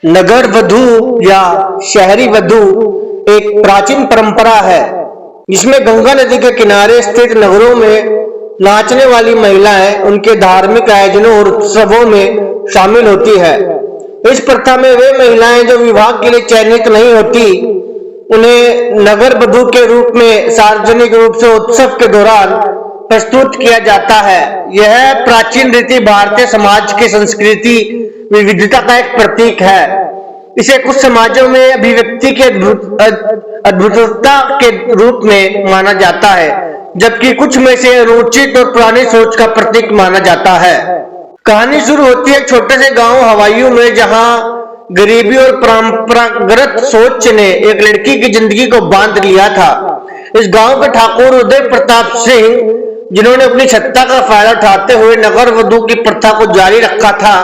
नगर वधू या शहरी वधू एक प्राचीन परंपरा है जिसमें गंगा नदी के किनारे स्थित नगरों में नाचने वाली महिलाएं उनके धार्मिक आयोजनों और उत्सवों में शामिल होती है। इस प्रथा में वे महिलाएं जो विवाह के लिए चयनित नहीं होती उन्हें नगर वधू के रूप में सार्वजनिक रूप से उत्सव के दौरान प्रस्तुत किया जाता है। यह प्राचीन रीति भारतीय समाज की संस्कृति विविधता का एक प्रतीक है। इसे कुछ समाजों में अभिव्यक्ति के अद्भुतता के रूप में माना जाता है, जबकि कुछ में से रोचित और पुरानी सोच का प्रतीक माना जाता है। कहानी शुरू होती है एक छोटे से गांव हवाईयू में, जहां गरीबी और परंपरागत सोच ने एक लड़की की जिंदगी को बांध लिया था। इस गांव के ठाकुर उदय प्रताप सिंह, जिन्होंने अपनी सत्ता का फायदा उठाते हुए नगर वधू की प्रथा को जारी रखा था,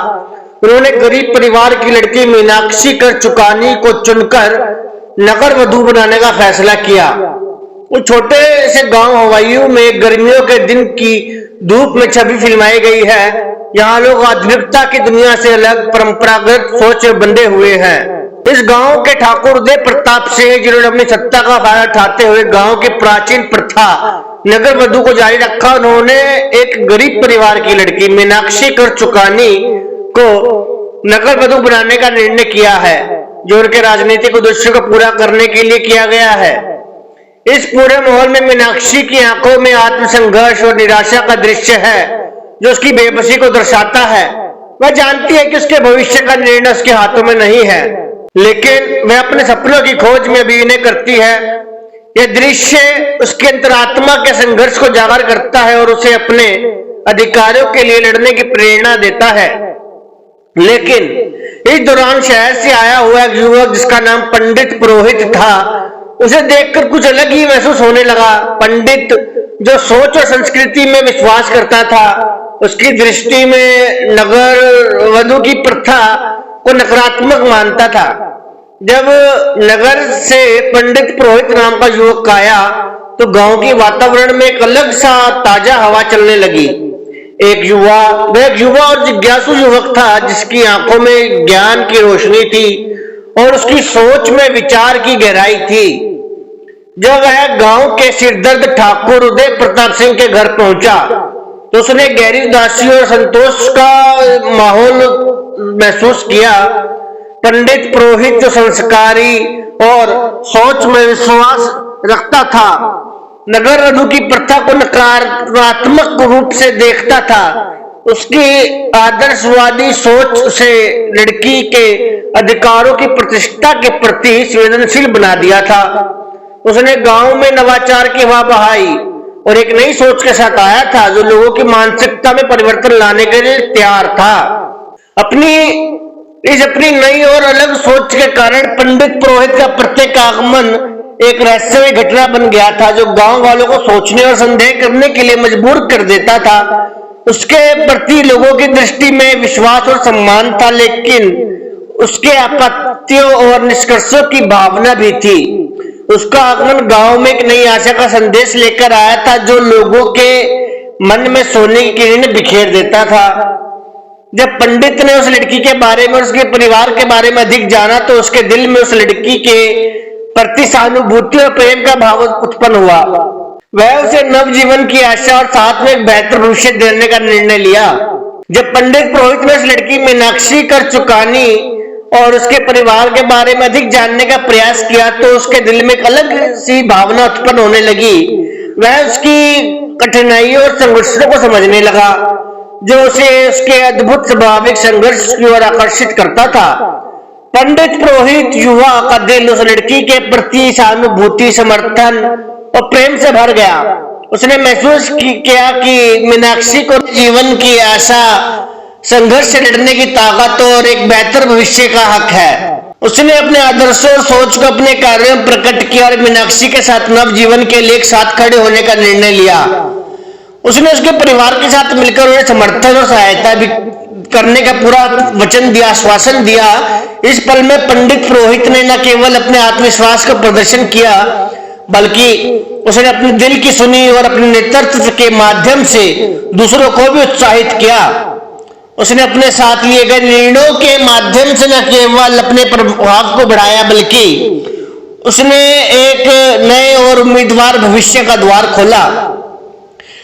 उन्होंने गरीब परिवार की लड़की मीनाक्षी कर चुकानी को चुनकर नगर वधू बनाने का फैसला किया। उस छोटे से गांव हवाईयू में गर्मियों के दिन की धूप में छवि फिल्माई गई है। यहाँ लोग आधुनिकता की दुनिया से अलग परंपरागत सोच में बंधे हुए हैं। इस गांव के ठाकुर उदय प्रताप सिंह, जिन्होंने अपनी सत्ता का फायदा उठाते हुए गांव की प्राचीन प्रथा नगर वधू को जारी रखा, उन्होंने एक गरीब परिवार की लड़की मीनाक्षी कर चुकानी को नगर वधू बनाने का निर्णय किया है, जो उनके राजनीतिक उद्देश्यों को पूरा करने के लिए किया गया है। इस पूरे माहौल में मीनाक्षी की आंखों में आत्मसंघर्ष और निराशा का दृश्य है, जो उसकी बेबसी को दर्शाता है। वह जानती है कि उसके भविष्य का निर्णय उसके हाथों में नहीं है, लेकिन वह अपने सपनों की खोज में अभिनय करती है। यह दृश्य उसके अंतरात्मा के संघर्ष को उजागर करता है और उसे अपने अधिकारों के लिए लड़ने की प्रेरणा देता है। लेकिन इस दौरान शहर से आया हुआ एक युवक, जिसका नाम पंडित पुरोहित था, उसे देखकर कुछ अलग ही महसूस होने लगा। पंडित, जो सोच और संस्कृति में विश्वास करता था, उसकी दृष्टि में नगर वधू की प्रथा को नकारात्मक मानता था। जब नगर से पंडित पुरोहित नाम का युवक आया तो गांव के वातावरण में एक अलग सा ताजा हवा चलने लगी। वह एक युवा और जिज्ञासु युवक था, जिसकी आंखों में ज्ञान की रोशनी थी और उसकी सोच में विचार की गहराई थी। जब वह गांव के सिरदर्द ठाकुर उदय प्रताप सिंह के घर पहुंचा तो उसने गहरी उदासी और संतोष का माहौल महसूस किया। पंडित पुरोहित जो संस्कारी और सोच में विश्वास रखता था, नगर वधू की प्रथा को नकारात्मक रूप से देखता था। उसकी आदर्शवादी सोच उसे लड़की के अधिकारों की प्रतिष्ठा के प्रति संवेदनशील बना दिया था। उसने गांव में नवाचार की हवा बहाई और एक नई सोच के साथ आया था, जो लोगों की मानसिकता में परिवर्तन लाने के लिए तैयार था। अपनी नई और अलग सोच के कारण पंडित पुरोहित का प्रत्येक आगमन एक रहस्यमय घटना बन गया था, जो गांव वालों को सोचने और संदेह करने के लिए मजबूर कर देता था। उसके प्रति लोगों की दृष्टि में विश्वास और सम्मान था, लेकिन उसके आपत्तियों और निष्कर्षों की भावना भी थी। उसका आगमन गांव में एक नई आशा का संदेश लेकर आया था, जो लोगों के मन में सोने की किरण बिखेर देता था। जब पंडित ने उस लड़की के बारे में और उसके परिवार के बारे में अधिक जाना तो उसके दिल में उस लड़की के प्रति सहानुभूति और प्रेम का भाव उत्पन्न हुआ। वह उसे नव जीवन की आशा और साथ में एक बेहतर भविष्य देने का निर्णय लिया। जब पंडित पुरोहित ने उस लड़की मीनाक्षी कर चुकानी और उसके परिवार के बारे में अधिक जानने का प्रयास किया तो उसके दिल में एक अलग सी भावना उत्पन्न होने लगी। वह उसकी कठिनाइयों और संघर्षों को समझने लगा, जो उसे उसके अद्भुत स्वाभाविक संघर्ष की ओर आकर्षित करता था। पंडित पुरोहित युवा का दिल उस लड़की के प्रति सहानुभूति, समर्थन और प्रेम से भर गया। उसने महसूस किया कि मीनाक्षी को जीवन की आशा, संघर्ष से लड़ने की ताकत और एक बेहतर भविष्य का हक है। उसने अपने आदर्शों और सोच को अपने कार्यों में प्रकट किया और मीनाक्षी के साथ नव जीवन के लिए एक साथ खड़े होने का निर्णय लिया। उसने उसके परिवार के साथ मिलकर उन्हें समर्थन और सहायता भी करने का पूरा वचन दिया, आश्वासन दिया। इस पल में पंडित पुरोहित ने न केवल अपने आत्मविश्वास का प्रदर्शन किया, बल्कि उसने अपने दिल की सुनी और अपने नेतृत्व के माध्यम से दूसरों को भी उत्साहित किया। उसने अपने साथ लिए गए निर्णयों के माध्यम से न केवल अपने प्रभाव को बढ़ाया बल्कि उसने एक नए और उम्मीदवार भविष्य का द्वार खोला।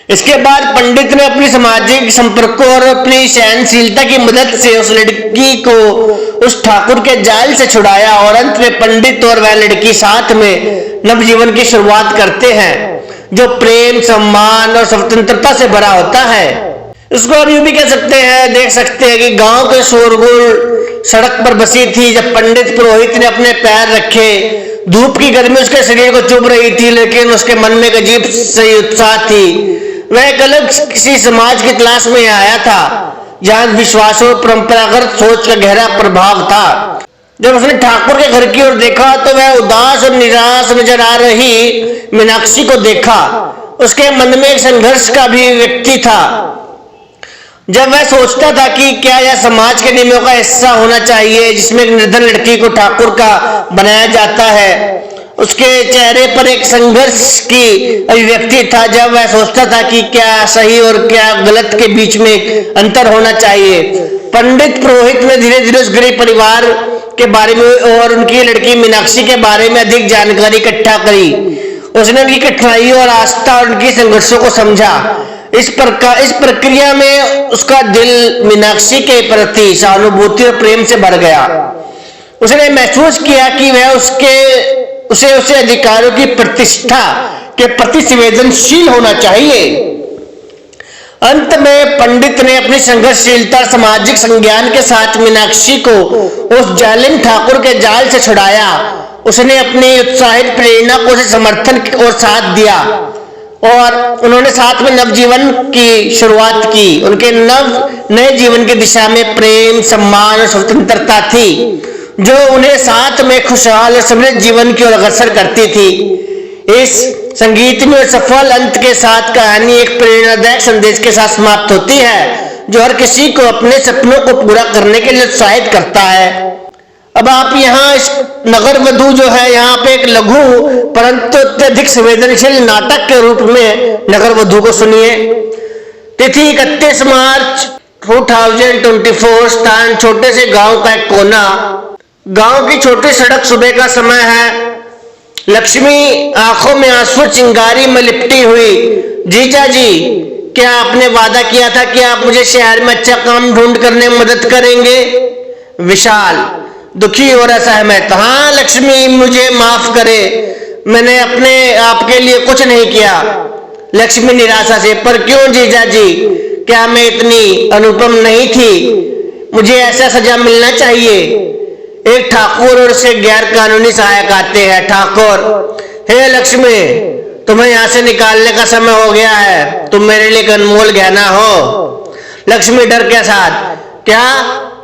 इसके बाद पंडित ने अपनी सामाजिक संपर्कों और अपनी सहनशीलता की मदद से उस लड़की को उस ठाकुर के जाल से छुड़ाया और अंत में पंडित और वह लड़की साथ में नवजीवन की शुरुआत करते हैं जो प्रेम, सम्मान और स्वतंत्रता से भरा होता है। इसको हम यूं भी कह सकते हैं, देख सकते हैं कि गांव के शोरगुल सड़क पर बसी थी। जब पंडित पुरोहित ने अपने पैर रखे, धूप की गर्मी उसके शरीर को चुभ रही थी, लेकिन उसके मन में एक अजीब सी उत्साह थी। वह एक अलग किसी समाज की तलाश में आया था जहां विश्वास और परंपरागत सोच का गहरा प्रभाव था। जब उसने ठाकुर के घर की ओर देखा तो वह उदास और निराश नजर आ रही मीनाक्षी को देखा। उसके मन में एक संघर्ष का भी व्यक्ति था। जब वह सोचता था कि क्या यह समाज के नियमों का हिस्सा होना चाहिए जिसमें एक निर्धन लड़की को ठाकुर का बनाया जाता है। उसके चेहरे पर एक संघर्ष की अभिव्यक्ति था जब वह सोचता था कि क्या सही और क्या गलत के बीच में अंतर होना चाहिए। पंडित पुरोहित ने धीरे धीरे उस गरीब परिवार के बारे में और उनकी लड़की मीनाक्षी के बारे में अधिक जानकारी इकट्ठा करी। उसने उनकी कठिनाइयों और आस्था और उनकी संघर्षों को समझा। इस प्रक्रिया में उसका दिल मीनाक्षी के प्रति सहानुभूति और प्रेम से भर गया। उसने महसूस किया कि वह उसे अधिकारों की प्रतिष्ठा के प्रति संवेदनशील होना चाहिए। अंत में पंडित ने अपनी संघर्षशीलता और सामाजिक संज्ञान के साथ मीनाक्षी को उस जालिम ठाकुर के जाल से छुड़ाया। उसने अपनी उत्साहित प्रेरणा को उसे समर्थन और साथ दिया और उन्होंने साथ में नवजीवन की शुरुआत की। उनके नए जीवन की दिशा में प्रेम, सम्मान और स्वतंत्रता थी जो उन्हें साथ में खुशहाल और समृद्ध जीवन की ओर अग्रसर करती थी। इस संगीतमय और सफल अंत के साथ कहानी एक प्रेरणादायक संदेश के साथ समाप्त होती है जो हर किसी को अपने सपनों को पूरा करने के लिए उत्साहित करता है। अब आप यहाँ इस नगर वधू जो है यहाँ पे एक लघु परंतु अत्यधिक संवेदनशील नाटक के रूप में नगर वधू को सुनिए। तिथि 31 मार्च 2024। स्थान छोटे से गांव का एक कोना। गांव की छोटी सड़क। सुबह का समय है। लक्ष्मी आंखों में आंसू चिंगारी में लिपटी हुई। जीजा जी, क्या आपने वादा किया था कि आप मुझे शहर में अच्छा काम ढूंढ करने में मदद करेंगे? विशाल दुखी और असहमत। हाँ लक्ष्मी, मुझे माफ करे, मैंने अपने आपके लिए कुछ नहीं किया। लक्ष्मी निराशा से, पर क्यों जीजा जी, क्या मैं इतनी अनुपम नहीं थी? मुझे ऐसा सजा मिलना चाहिए। एक ठाकुर और उसके गैर कानूनी सहायक आते हैं। ठाकुर, हे लक्ष्मी, तुम्हें यहाँ से निकालने का समय हो गया है। तुम मेरे लिए एक अनमोल गहना हो। लक्ष्मी डर के साथ, क्या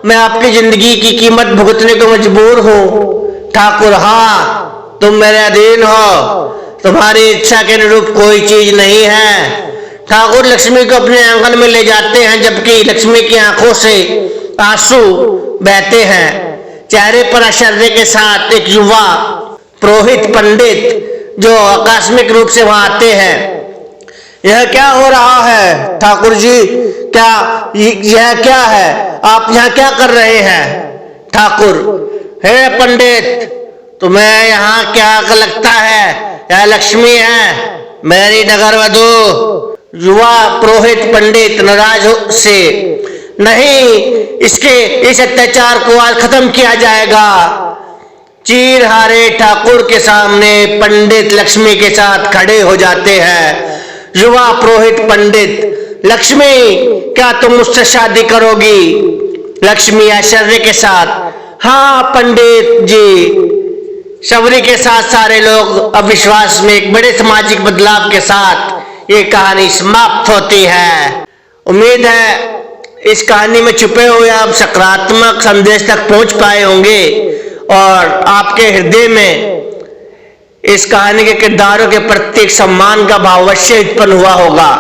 मैं आपकी जिंदगी की कीमत भुगतने को मजबूर हूँ? ठाकुर, हाँ, तुम मेरे अधीन हो। तुम्हारी इच्छा के अनुरूप कोई चीज नहीं है। ठाकुर लक्ष्मी को अपने आंगन में ले जाते हैं जबकि लक्ष्मी की आंखों से आंसू बहते हैं। चेहरे पर आश्चर्य के साथ एक युवा पुरोहित पंडित जो आकस्मिक रूप से वहां आते हैं। यह क्या हो रहा है ठाकुर जी? यह क्या है? आप यहाँ क्या कर रहे हैं? ठाकुर, हे पंडित, तुम्हें यहाँ क्या लगता है? यह लक्ष्मी है, मेरी नगर वधू। युवा पुरोहित पंडित नाराज से, नहीं, इस अत्याचार को आज खत्म किया जाएगा। चीर हारे ठाकुर के सामने पंडित लक्ष्मी के साथ खड़े हो जाते हैं। युवा पुरोहित पंडित, लक्ष्मी, क्या तुम मुझसे शादी करोगी? लक्ष्मी आश्चर्य के साथ, हाँ पंडित जी। शबरी के साथ सारे लोग अविश्वास में एक बड़े सामाजिक बदलाव के साथ ये कहानी समाप्त होती है। उम्मीद है इस कहानी में छुपे हुए आप सकारात्मक संदेश तक पहुंच पाए होंगे और आपके हृदय में इस कहानी के किरदारों के प्रति सम्मान का भाव अवश्य उत्पन्न हुआ होगा।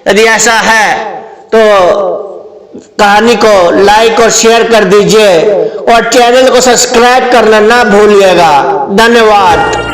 यदि ऐसा है तो कहानी को लाइक और शेयर कर दीजिए और चैनल को सब्सक्राइब करना ना भूलिएगा। धन्यवाद।